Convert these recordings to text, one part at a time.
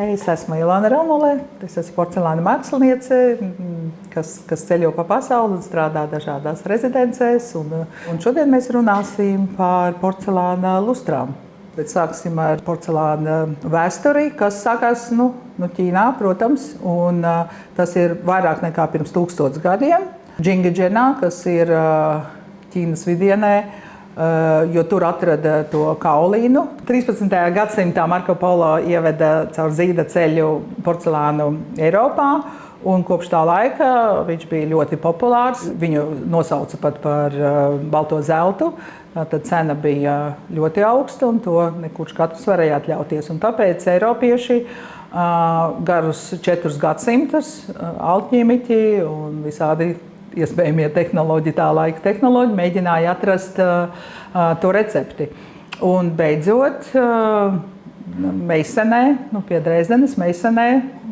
Es esmu Ilona Raumulē, es esmu porcelāna māksliniece, kas ceļo pa pasauli un strādā dažādās rezidencēs. Un šodien mēs runāsim par porcelāna lustrām. Bet sāksim ar porcelāna vēsturi, kas sākās Ķīnā, protams. Un, tas ir vairāk nekā pirms 1000 gadiem. Džingidženā, kas ir Ķīnas vidienē, jo tur atrada to kaolīnu. 13. gadsimtā Marko Polo ieveda caur zīda ceļu porcelānu Eiropā, un kopš tā laika viņš bija ļoti populārs. Viņu nosauca pat par balto zeltu. Tad cena bija ļoti augsta, un to nekurš katrs varēja atļauties. Un tāpēc eiropieši garus 4 gadsimtus alķīmiķi un visādi iespējamie tehnoloģi, tā laika tehnoloģi, mēģināja atrast to recepti. Un beidzot, Meisenē, pie Dresdenes Meisenē,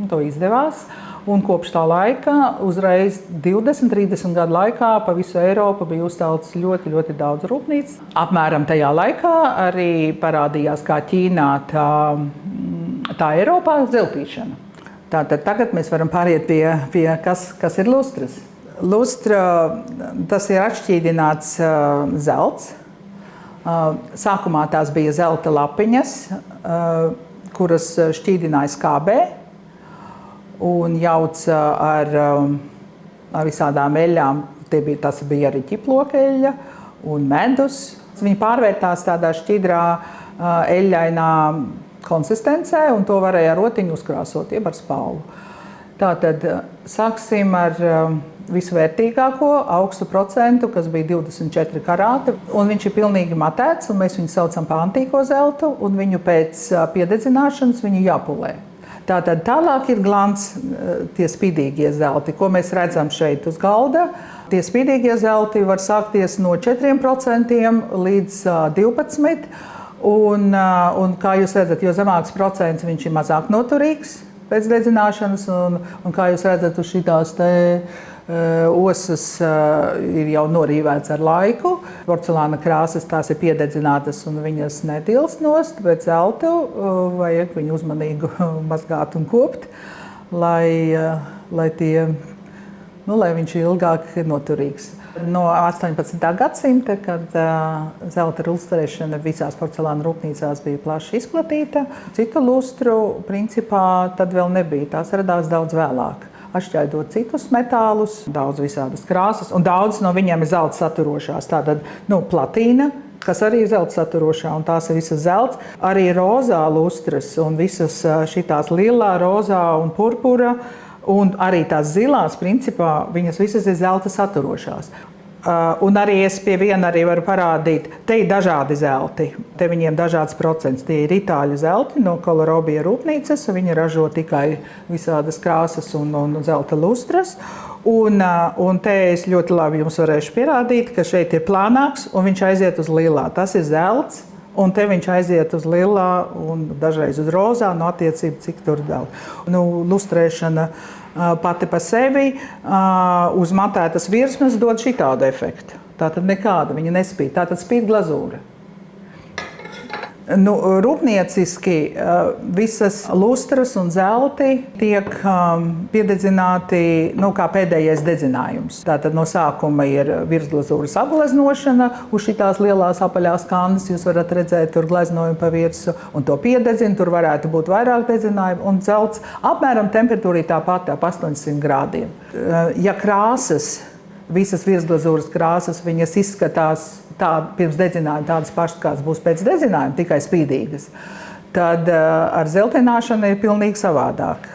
to izdevās. Un kopš tā laika, uzreiz 20-30 gadu laikā, pa visu Eiropu bija uzceltas ļoti, ļoti daudz rūpnīcu. Apmēram tajā laikā arī parādījās kā Ķīnā, tā Eiropā zeltīšana. Tātad tagad mēs varam pāriet pie kas ir lustras. Lustra, tas ir atšķīdināts zelts. Sākumā tās bija zelta lapiņas, kuras šķīdināja skābē un jauca ar visādām eļļām. Tas bija arī ķiploka un medus. Viņi pārvērtās tādā šķidrā eļļainā konsistencē, un to varēja ar rotiņu uzkrāsot, jeb ar spalvu. Tātad sāksim ar visvērtīgāko augstu procentu, kas bija 24 karāti. Un viņš ir pilnīgi matēts, un mēs viņu saucam par antīko zeltu, un viņu pēc piededzināšanas viņu jāpulē. Tātad tālāk ir glans, tie spīdīgie zelti, ko mēs redzam šeit uz galda. Tie spīdīgie zelti var sākties no 4% līdz 12%. Un kā jūs redzat, jo zemāks procents, viņš ir mazāk noturīgs pēc dedzināšanas. Un kā jūs redzat, uz šitās osas ir jau norīvēts ar laiku. Porcelāna krāsas tās ir piededzinātas un viņas netilst nost, bet zeltu vajag viņu uzmanīgi mazgāt un kopt, lai viņš ir ilgāk noturīgs. No 18. gadsimta, kad zelta lustrēšana visās porcelāna rūpnīcās bija plaši izplatīta, citu lustru principā tad vēl nebija. Tās radās daudz vēlāk. Atšķaidot citus metālus, daudz visādas krāsas, un daudz no viņiem ir zelta saturošās. Tātad platīna, kas arī ir zelta saturošā, un tās ir visas zelts. Arī rozā lustras un visas šitās lilā, rozā un purpura, un arī tās zilās, principā, viņas visas ir zelta saturošās. Un arī es pie viena arī varu parādīt, te ir dažādi zelti, te viņiem dažāds procents. Tie ir itāļu zelti no Kolarobija rūpnīcas, viņi ražo tikai visādas krāsas un zelta lustras. Un te es ļoti labi jums varēšu pierādīt, ka šeit ir plānāks un viņš aiziet uz lilā. Tas ir zelts, un te viņš aiziet uz lilā un dažreiz uz rozā, attiecību cik tur daudz. Lustrēšana pati pa sevi uz matētas virsmas dod šitādu efektu. Tātad nekāda, viņa nespīd. Tātad spīd glazūra. Rūpnieciski visas lustras un zelti tiek piededzināti kā pēdējais dedzinājums. Tātad no sākuma ir virsglazūras apgleznošana, uz šitās lielās apaļās kandas jūs varat redzēt tur gleznojumu pa virsu, un to piededzina, tur varētu būt vairāk dedzinājumu, un zelts apmēram temperatūra tā pati ap 800 grādiem. Ja krāsas, visas virsglazūras krāsas, viņas izskatās pirms dedzinājuma tādas pašas, kādas būs pēc dedzinājuma, tikai spīdīgas, tad ar zeltināšanu ir pilnīgi savādāk.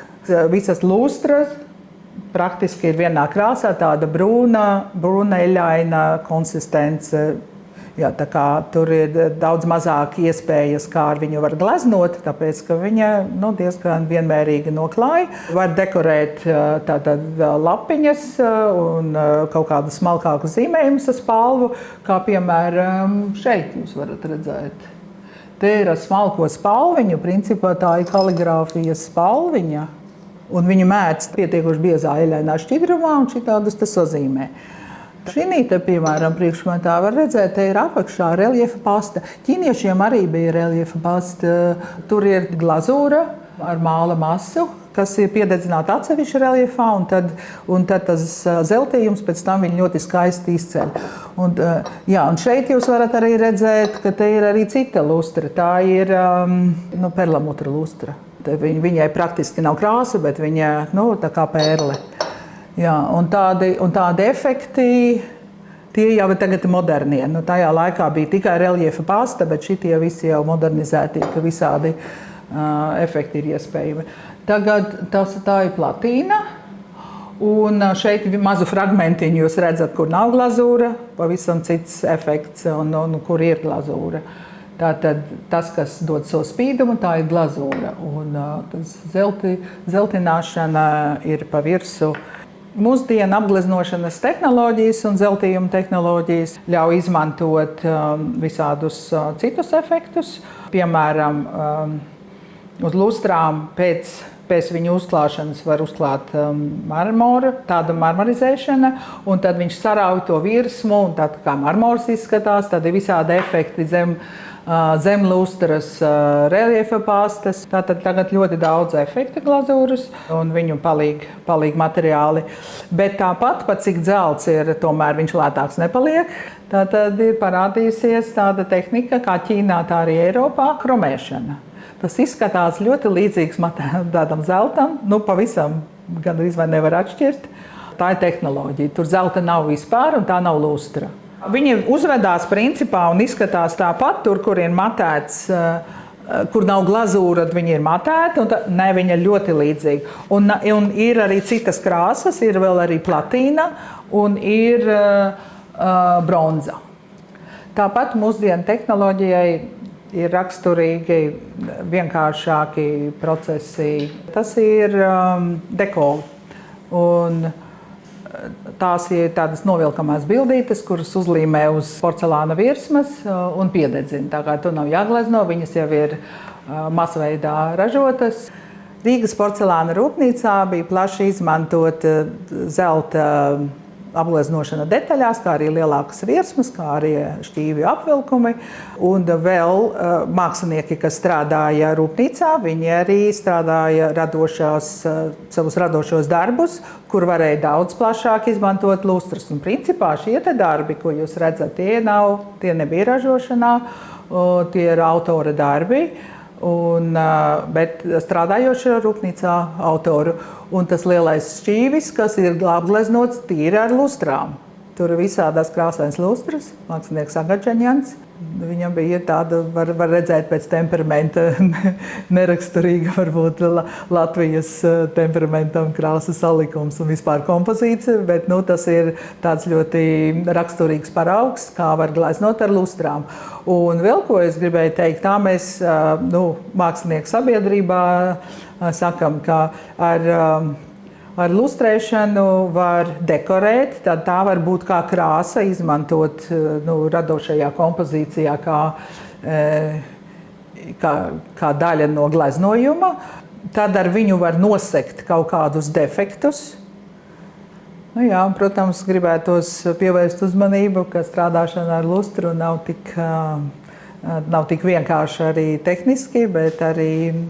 Visas lustras praktiski ir vienā krāsā, tāda brūna eļaina konsistence. Jā, tā kā tur ir daudz mazāk iespējas, kā ar viņu var gleznot, tāpēc, ka viņa diezgan vienmērīgi noklāja. Var dekorēt tātad lapiņas un kaut kādu smalkāku zīmējumus ar spalvu, kā piemēram šeit jūs varat redzēt. Te ir ar smalko spalviņu, principā tā ir kaligrāfijas spalviņa, un viņu mēdz pietiekuši biezā eļainā šķidrumā, un šitādus tas sazīmē. Šī te, piemēram, priekšmetā var redzēt, te ir apakšā reljefa pasta. Ķīniešiem arī bija reljefa pasta. Tur ir glazūra, ar māla masu, kas ir piededzināta atsevišķi reljefā, un tad tas zeltījums pēc tam viņu ļoti skaisti izceļ. Un šeit jūs varat arī redzēt, ka te ir arī cita lustra. Tā ir perlamutra lustra. Viņai praktiski nav krāsa, bet viņa tā kā pērle. Jā, un tādi efekti, tie jau ir tagad modernie. Tajā laikā bija tikai reljefa pasta, bet šitie visi jau modernizēti, ka visādi efekti ir iespējami. Tagad tā ir platīna, un šeit mazu fragmentiņu jūs redzat, kur nav glazūra, pavisam cits efekts, un kur ir glazūra. Tātad tas, kas dod savu spīdumu, tā ir glazūra, un tas zeltināšana ir pa virsu. Mūsdienu apgleznošanas tehnoloģijas un zeltījuma tehnoloģijas ļauj izmantot visādus citus efektus. Piemēram, uz lustrām pēc viņu uzklāšanas var uzklāt marmoru, tāda marmorizēšana, un tad viņš sarauj to virsmu, un tad kā marmors izskatās, tad ir visādi efekti zem lustras reljefa pastas. Tātad tagad ļoti daudz efekta glazūras un viņu palīgi materiāli. Bet tāpat, cik dzelts ir, tomēr viņš lētāks nepaliek. Tātad ir parādījusies tāda tehnika, kā Ķīnā, tā arī Eiropā, kromēšana. Tas izskatās ļoti līdzīgs tādam zeltam, pavisam gandrīz vai nevar atšķirt. Tā ir tehnoloģija. Tur zelta nav vispār un tā nav lustra. Viņi uzvedās principā un izskatās tāpat, tur, kur ir matēts, kur nav glazūra, viņi ir matēti, viņi ir ļoti līdzīgi. Un ir arī citas krāsas, ir vēl arī platīna un ir bronza. Tāpat mūsdienu tehnoloģijai ir raksturīgi vienkāršāki procesi. Tas ir dekoli. Un tās ir tādas novilkamās bildītes, kuras uzlīmē uz porcelāna virsmas un piededzina. Tā kā tur nav jāglezno, viņas jau ir masveidā ražotas. Rīgas porcelāna rūpnīcā bija plaši izmantot zelta apgleznošana detaļās, kā arī lielākas virsmas, kā arī šķīvju apvilkumi. Un vēl mākslinieki, kas strādāja rūpnīcā, viņi arī strādāja savus radošos darbus, kur varēja daudz plašāk izmantot lustras. Un principā šie te darbi, ko jūs redzat, tie nebija ražošanā, tie ir autora darbi. Bet strādājošā rūpnīcā autoru. Un tas lielais šķīvis, kas ir apgleznots tīri ar lustrām. Tur ir visādās krāsainas lustras, mākslinieks Agačaņans. Viņam bija tāda, var redzēt pēc temperamenta, neraksturīga varbūt Latvijas temperamentam krāsas salikums un vispār kompozīcija, bet tas ir tāds ļoti raksturīgs paraugs, kā var gleznot ar lustrām. Un vēl ko es gribēju teikt, tā mēs mākslinieku sabiedrībā sakam, ka ar lustrēšanu var dekorēt, tad tā var būt kā krāsa, izmantot radošajā kompozīcijā kā daļa no gleznojuma. Tad ar viņu var nosegt kaut kādus defektus. Protams, gribētos pievērst uzmanību, ka strādāšana ar lustru nav tik vienkārši arī tehniski, bet arī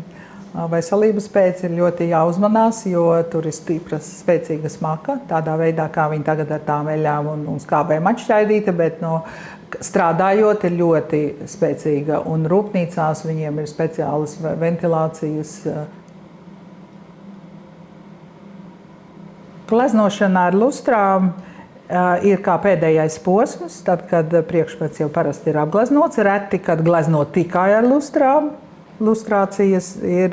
veselības pēc ir ļoti jāuzmanās, jo tur ir stipra, spēcīga smaka, tādā veidā, kā viņi tagad ar tām eļām un skābēm atšķaidīta, bet strādājot ir ļoti spēcīga, un rūpnīcās viņiem ir speciālas ventilācijas. Gleznošana ar lustrām ir kā pēdējais posms, tad, kad priekšmets jau parasti ir apgleznots, reti, kad glezno tikai ar lustrām. Lustrācijas ir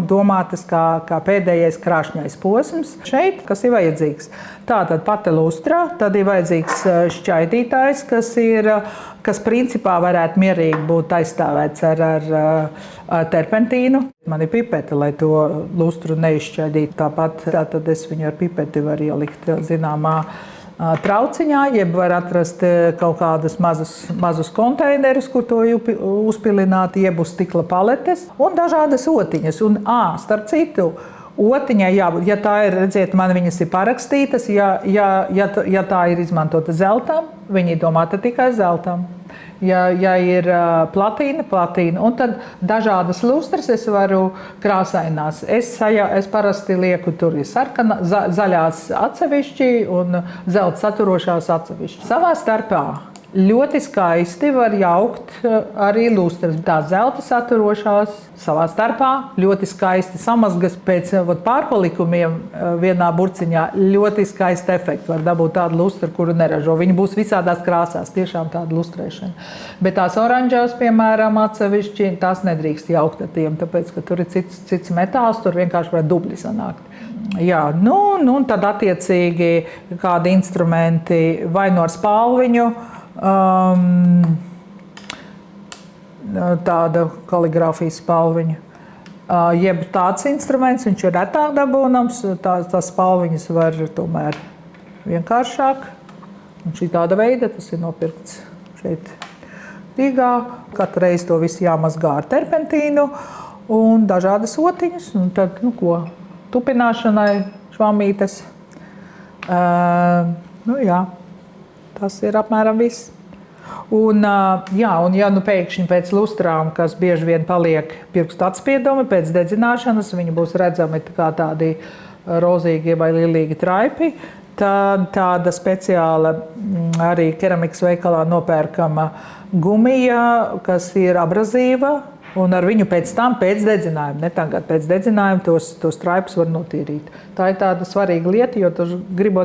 domātas kā pēdējais krāšņais posms šeit, kas ir vajadzīgs. Tātad pati lustra, tad ir vajadzīgs šķaidītājs, kas principā varētu mierīgi būt aizstāvēts ar terpentīnu. Man ir pipete, lai to lustru neizšķaidītu tāpat. Tātad es viņu ar pipeti varu ielikt zināmā trauciņā, jeb var atrast kaut kādus mazus konteinerus, kur to uzpilināt, jeb uz stikla paletes un dažādas otiņas. Un, starp citu, otiņai jābūt, ja tā ir, redziet, man viņas ir parakstītas, ja tā ir izmantota zeltam, viņi domāta tikai zeltam. Ja ir platīna, un tad dažādas lustras es varu krāsainās. Es parasti lieku tur sarkana, zaļās atsevišķi un zelta saturošās atsevišķi. Savā starpā ļoti skaisti var jaukt arī lustras. Tā zelta saturošās savā starpā ļoti skaisti samazgas pēc pārpalikumiem vienā burciņā. Ļoti skaisti efekti var dabūt tādu lustru, kuru neražo. Viņi būs visādās krāsās, tiešām tāda lustrēšana. Bet tās oranžās, piemēram, atsevišķi, tās nedrīkst jaukt ar tiem, tāpēc, ka tur ir cits metāls, tur vienkārši var dubļi sanākt. Jā, un tad attiecīgi kādi instrumenti vai no ar spalviņu, tāda kaligrāfijas spalviņa. Jeb tāds instruments, viņš ir retāk dabūnams, tās spalviņas var tomēr vienkāršāk. Un šī tāda veida, tas ir nopirkts šeit Rīgā. Katru reizi to visu jāmazgā ar terpentīnu un dažādas otiņas. Un tad, tupināšanai švamītes. Jā. Tas ir apmēram viss. Un ja pēkšņi pēc lustrām, kas bieži vien paliek pirkstu atspiedumi, pēc dedzināšanas, viņi būs redzami kā tādi rozīgie vai lilīgi traipi, tad tāda speciāla arī keramikas veikalā nopērkama gumija, kas ir abrazīva, un ar viņu pēc dedzinājuma, ne tagad pēc dedzinājuma, tos traipus var notīrīt. Tā ir tāda svarīga lieta, jo tur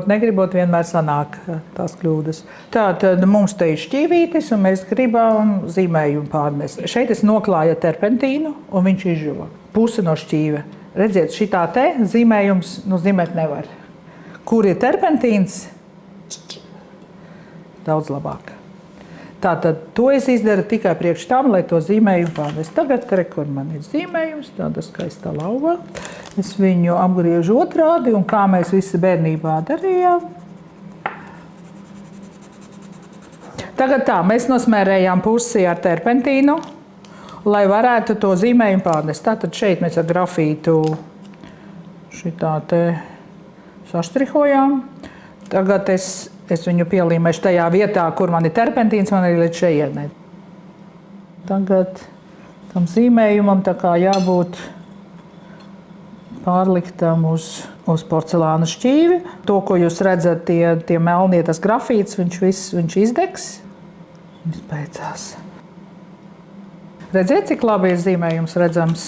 negribot vienmēr sanāk tās kļūdas. Tātad mums te ir šķīvītis, un mēs gribam zīmējumu pārmest. Šeit es noklāju terpentīnu, un viņš izžuva. Pusi no šķīve. Redziet, šitā te zīmējums zīmēt nevar. Kur ir terpentīns? Daudz labāk. Tātad to es izdaru tikai priekš tam, lai to zīmējumu pārvest. Tagad, kur man ir zīmējums, tāda skaista lauva. Es viņu apgriežu otrādi, un kā mēs visi bērnībā darījām. Tagad mēs nosmērējām pusi ar terpentīnu, lai varētu to zīmējumu pārnest. Tātad šeit mēs ar grafītu šitā te saštrihojām. Tagad es viņu pielīmēšu tajā vietā, kur man ir terpentīns, man ir līdz šejienai. Tagad tam zīmējumam tā kā jābūt pārliktam uz porcelāna šķīvi. To, ko jūs redzat, tie melnie, tas grafīts, viņš izdegs. Viņš beidzās. Redziet, cik labi ir zīmējums redzams?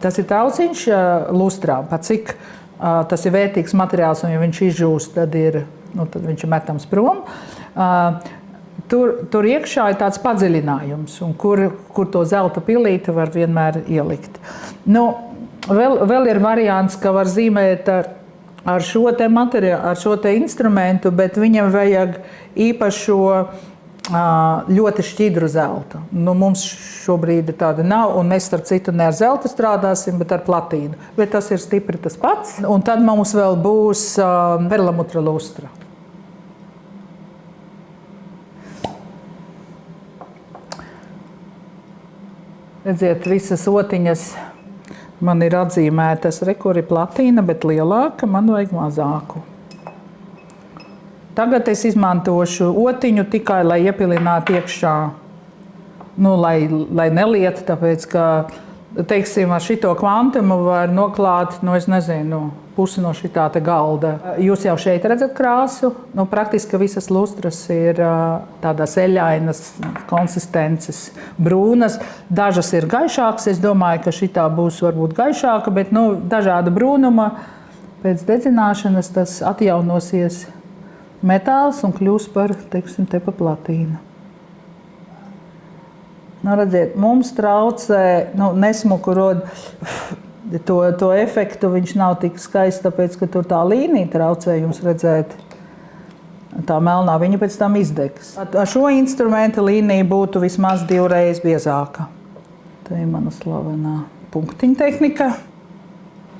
Tas ir tauciņš lustrām, pa cik tas ir vērtīgs materiāls, un ja viņš izžūst, tad viņš ir metams prom. Tur iekšā ir tāds padziļinājums, un kur to zelta pilīti var vienmēr ielikt. Vēl ir variants, ka var zīmēt ar šo te materiālu, ar šo te instrumentu, bet viņam vajag īpašo ļoti šķidru zeltu. Mums šobrīd tāda nav, un mēs starp citu ne ar zeltu strādāsim, bet ar platīnu. Bet tas ir stipri tas pats. Un tad mums vēl būs perlamutra lustra. Redziet, visas otiņas man ir atzīmētas, kur ir platīna, bet lielāka, man vajag mazāku. Tagad es izmantošu otiņu tikai, lai iepilinātu iekšā, lai neliet, tāpēc, ka, teiksim, ar šito kvantumu var noklāt, pusi no šitā te galda. Jūs jau šeit redzat krāsu, praktiski visas lustras ir tādas eļainas konsistences, brūnas. Dažas ir gaišākas, es domāju, ka šitā būs varbūt gaišāka, bet dažāda brūnuma pēc dedzināšanas tas atjaunosies metāls un kļūs par, te pa platīnu. Redziet, mums traucē, nesmuku rod to efektu, viņš nav tik skaists, tāpēc, ka tur tā līnija traucē jums redzēt. Tā melnā, viņa pēc tam izdegs. Ar šo instrumentu līnija būtu vismaz 2 reizes biezāka. Tā ir mana slavenā punktiņa tehnika.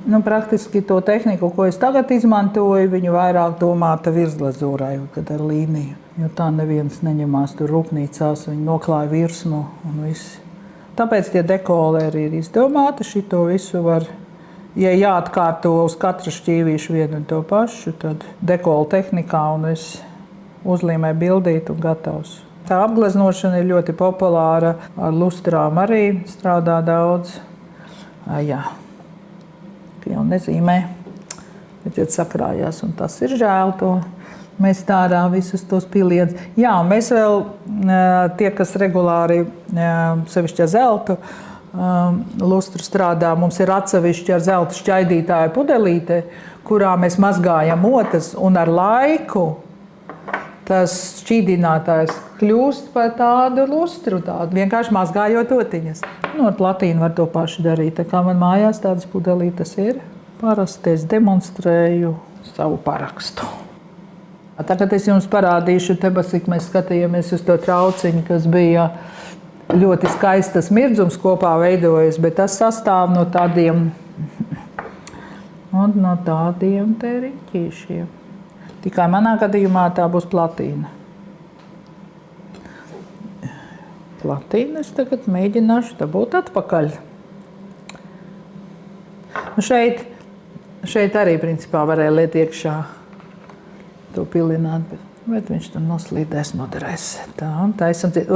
Praktiski to tehniku, ko es tagad izmantoju, viņu vairāk domāta virsglazūrai, kad ar līniju. Jo tā neviens neņemās tur rūpnīcās, viņi noklāja virsmu un viss. Tāpēc tie dekoleri ir izdomāti, šito visu var, ja jāatkārto uz katru šķīvīšu vienu un to pašu, tad dekola tehnikā un es uzlīmē bildīt un gatavs. Tā apgleznošana ir ļoti populāra, ar lustrām arī strādā daudz. Jā, jau nezīmē, bet iet sakrājās, un tas ir žēl to. Mēs tādā visus tos pilienus. Jā, mēs vēl tie, kas regulāri sevišķi ar zeltu lustru strādā, mums ir atsevišķi ar zelta šķaidītāju pudelīte, kurā mēs mazgājam otas, un ar laiku tas šķīdinātājs kļūst par tādu lustru, tādu vienkārši mazgājot otiņas. No platīna var to pašu darīt, tā kā man mājās tādas pudelītes ir. Parasti es demonstrēju savu parakstu. Tagad es jums parādīšu, cik mēs skatījāmies uz to trauciņu, kas bija ļoti skaistas mirdzums kopā veidojas, bet tas sastāv no tādiem te riņķīšiem. Tikai manā gadījumā tā būs platīna. Platīnu es tagad mēģināšu dabūt atpakaļ. Šeit arī principā varēja liet iekšā to pilināt, bet viņš tur noslīdēs, noderēs. Un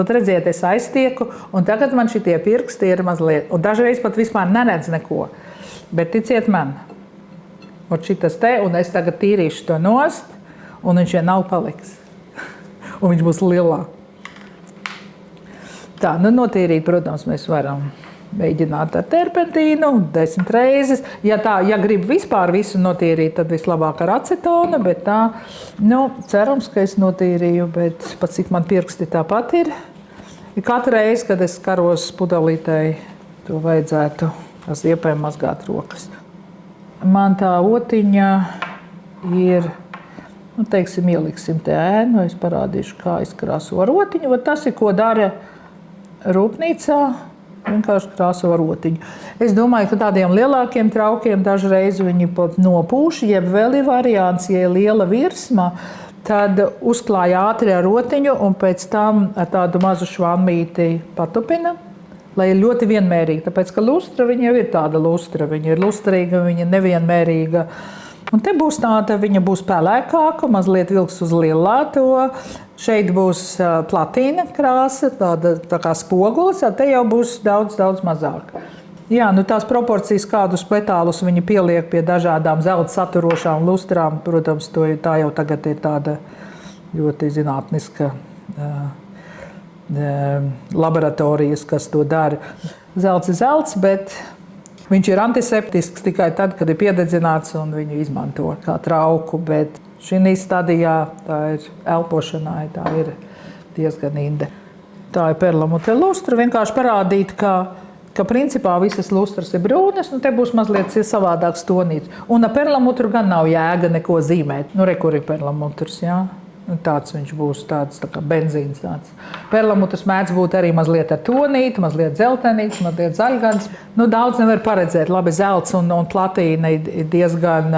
redziet, es aiztieku, un tagad man šitie pirksti ir mazliet, un dažreiz pat vispār neredz neko. Bet ticiet man, šitas te, un es tagad tīrīšu to nost, un viņš nav paliks. Un viņš būs lielā. Tā, notīrīt, protams, mēs varam mēģināt ar terpentīnu 10 reizes. Ja grib vispār visu notīrīt, tad vislabāk ar acetonu, bet tā, cerams, ka es notīrīju, bet pat cik man pirksti tāpat ir. Katru reizi, kad es karos pudelītei, to vajadzētu ar ziepēm mazgāt rokas. Man tā otiņa ir, ieliksim te ēnu, es parādīšu, kā izkrāso ar otiņu. Tas ir, ko dara rūpnīcā. Vienkārši krāso ar rotiņu. Es domāju, ka tādiem lielākiem traukiem dažreiz viņi pat nopūš, jeb vēl ir variants, ja ir liela virsma, tad uzklāj ātri ar rotiņu un pēc tam ar tādu mazu švamīti patupina, lai ir ļoti vienmērīga. Tāpēc, ka lustra, viņa jau ir tāda lustra, viņa ir lustrīga, viņa ir nevienmērīga. Un te būs tāda, viņa būs pelēkāka, mazliet vilks uz lielāto. Šeit būs platīna krāsa, tā kā spogulis, te jau būs daudz, daudz mazāk. Jā, tās proporcijas, kādus metālus viņi pieliek pie dažādām zelta saturošām lustrām, protams, tā jau tagad ir tāda ļoti zinātniska laboratorijas, kas to dara. Zelts ir zelts, bet viņš ir antiseptisks tikai tad, kad ir piededzināts un viņu izmanto kā trauku, bet šī stadijā tā ir elpošanai, tā ir diezgan inde. Tā ir perlamutru lustra, vienkārši parādīt, ka principā visas lustras ir brūnas, te būs mazliet savādāks tonīts. Un ar perlamutru gan nav jēga neko zīmēt. Kur ir perlamutrs, jā? Tāds viņš būs, tāds tā kā benzīns. Perlamutrs mēdz būt arī mazliet ar tonīti, mazliet dzeltenīts, mazliet zaļgans. Daudz nevar paredzēt. Labi, zelts un platīna ir diezgan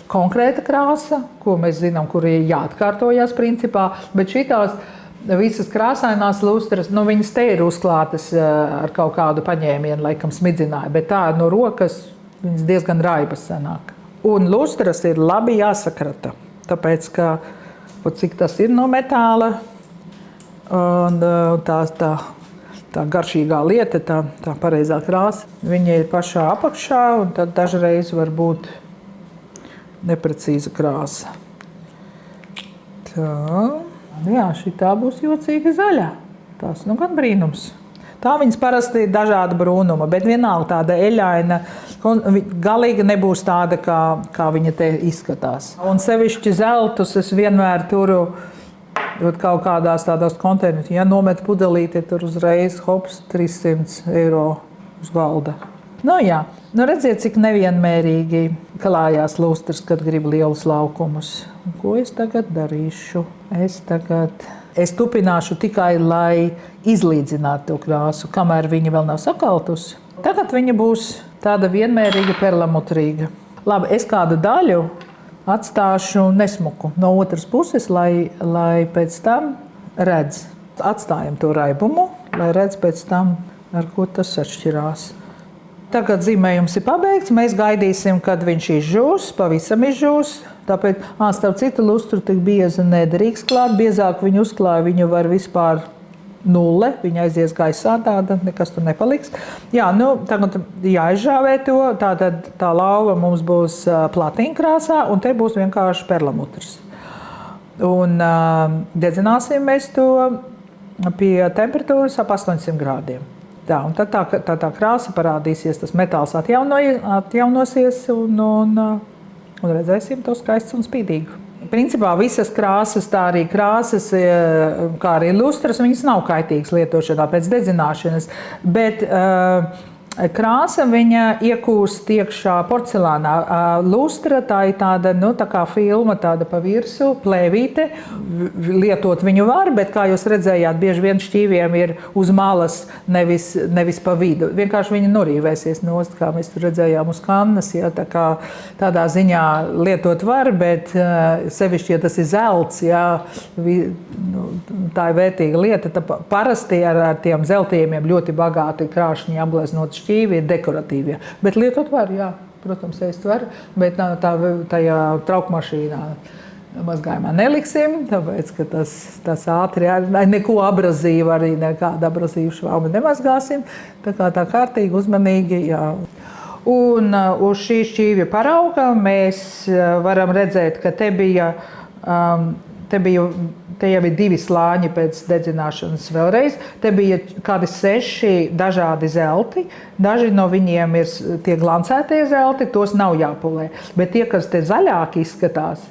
konkrēta krāsa, ko mēs zinām, kur ir jāatkārtojās principā. Bet šitās visas krāsainās lustras, viņas te ir uzklātas ar kaut kādu paņēmienu, laikam smidzināja. Bet tā no rokas viņas diezgan raibas sanāk. Un lustras ir labi jāsakrata, tāpēc, ka cik tas ir no metāla, un tā garšīgā lieta, tā pareizā krāsa, viņa ir pašā apakšā, un tad dažreiz var būt neprecīza krāsa. Tā, jā, šitā būs jocīga zaļa. Tas gan brīnums. Tā viņas parasti ir dažāda brūnuma, bet vienalga tāda eļaina, galīgi nebūs tāda, kā viņa te izskatās. Un sevišķi zeltus es vienmēr turu kaut kādās tādās konteineros. Ja nomet pudelīti, tur uzreiz hops 300 eiro uz galda. Jā, redziet, cik nevienmērīgi klājās lustras, kad grib lielus laukumus. Ko es tagad darīšu? Es tupināšu tikai, lai izlīdzinātu to krāsu, kamēr viņa vēl nav sakaltusi. Tagad viņa būs tāda vienmērīga, perlamutrīga. Labi, es kādu daļu atstāšu nesmuku no otras puses, lai pēc tam redz. Atstājam to raibumu, lai redz pēc tam, ar ko tas atšķirās. Tagad zīmējums ir pabeigts. Mēs gaidīsim, kad viņš izžūs, pavisam izžūs. Tāpēc, starp citu, lustru tik bieza nedrīkst klāt. Biezāk viņu uzklāja, viņu var vispār nulle. Viņa aizies gaisā, tāda nekas tur nepaliks. Jā, tagad jāizžāvē to. Tātad tā lauva mums būs platīna krāsā, un te būs vienkārši perlamutrs. Un dedzināsim mēs to pie temperatūras ap 800 grādiem. Tā, un tad tā krāsa parādīsies, tas metāls atjaunosies un redzēsim to skaistu un spīdīgu. Principā visas krāsas, tā arī krāsas, kā arī lustras, viņas nav kaitīgas lietošanā pēc dedzināšanas, bet krāsa viņa iekūst iekšā porcelānā. Lustra tā ir tāda, tā kā filma, tāda pa virsu, plēvīte. Lietot viņu var, bet, kā jūs redzējāt, bieži vien šķīviem ir uz malas, nevis pa vidu. Vienkārši viņi norīvēsies nost, kā mēs tur redzējām uz kannas. Ja, tādā ziņā lietot var, bet sevišķi, ja tas ir zelts, ja, tā ir vērtīga lieta. Parasti ar tiem zeltījumiem ļoti bagāti krāšņi apgleznot šķīvi ir dekoratīvie. Bet lietot var, jā, protams, ēst var, bet tajā traukmašīnā mazgājumā neliksim, tāpēc, ka tas ātri neko abrazīvu, arī nekādu abrazīvu švābu nemazgāsim. Tā kārtīgi, uzmanīgi, jā. Un uz šī šķīvja parauga mēs varam redzēt, ka te jau ir 2 slāņi pēc dedzināšanas vēlreiz. Te bija kādi 6 dažādi zelti. Daži no viņiem ir tie glancētie zelti, tos nav jāpulē. Bet tie, kas te zaļāk izskatās,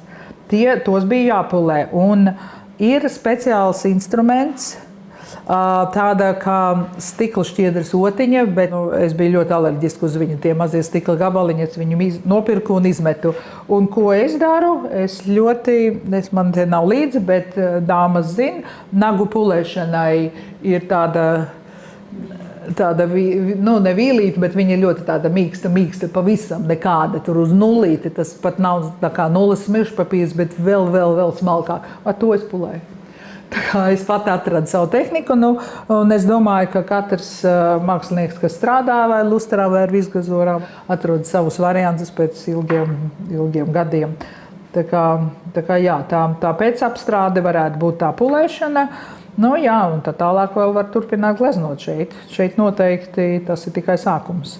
tos bija jāpulē. Un ir speciāls instruments, tāda kā stikla šķiedras otiņa, bet es biju ļoti alerģiski uz viņu, tie mazie stikla gabaliņi, es viņu nopirku un izmetu. Un ko es daru? Man te nav līdzi, bet dāmas zina, nagu pulēšanai ir tāda ne vīlīte, bet viņa ir ļoti tāda mīksta, pavisam nekāda, tur uz nulīti, tas pat nav tā kā nulles smiršpapīrs, bet vēl smalkāk. Ar to es pulēju. Tā kā es pat atradu savu tehniku, un es domāju, ka katrs mākslinieks, kas strādā vai lustrā vai visgazorā, atrod savus variantus pēc ilgiem gadiem. Tā kā jā, tā pēcapstrāde varētu būt tā pulēšana. Jā, un tad tālāk vēl var turpināt gleznot šeit. Šeit noteikti tas ir tikai sākums.